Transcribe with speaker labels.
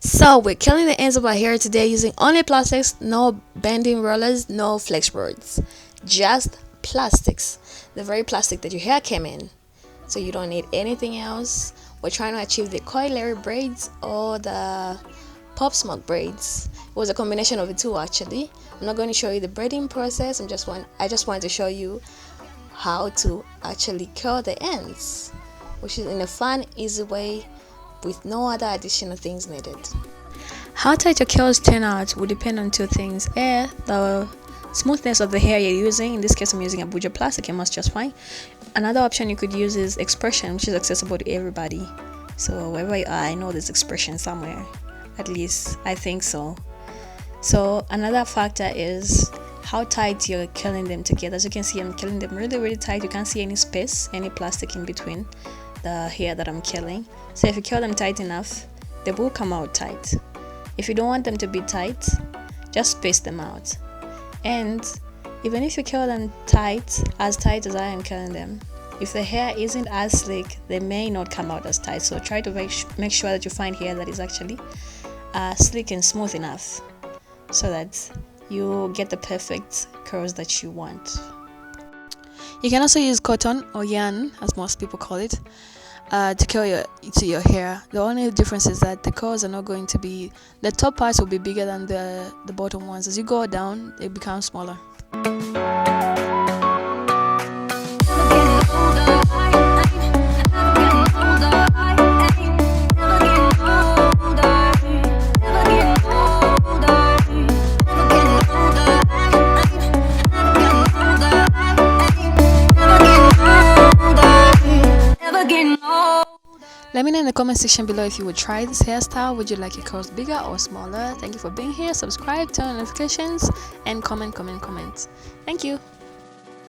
Speaker 1: So we're killing the ends of our hair today using only plastics, no bending rollers, no flex boards, just plastics, the very plastic that your hair came in. So you don't need anything else. We're trying to achieve the Coi Leray braids or the pop smoke braids. It was a combination of the two actually. I'm not going to show you the braiding process. I just want to show you how to actually curl the ends, which is in a fun, easy way with no other additional things needed. How tight your curls turn out will depend on two things: the smoothness of the hair you're using. In this case, I'm using a Abuja plastic, it must just fine. Another option you could use is expression, which is accessible to everybody. So wherever you are, I know there's expression somewhere. At least I think so. So another factor is how tight you're curling them together. As you can see, I'm curling them really tight. You can't see any space, any plastic in between the hair that I'm curling. So if you curl them tight enough, they will come out tight. If you don't want them to be tight, just space them out. And even if you curl them tight as I am curling them, if the hair isn't as slick, they may not come out as tight. So try to make sure that you find hair that is actually slick and smooth enough, so that you get the perfect curls that you want. You can also use cotton or yarn, as most people call it, to curl your hair. The only difference is that the curls are not going to be, the top parts will be bigger than the bottom ones. As you go down, they become smaller. Let me know in the comment section below if you would try this hairstyle. Would you like your curls bigger or smaller? Thank you for being here. Subscribe, turn on notifications, and comment. Thank you.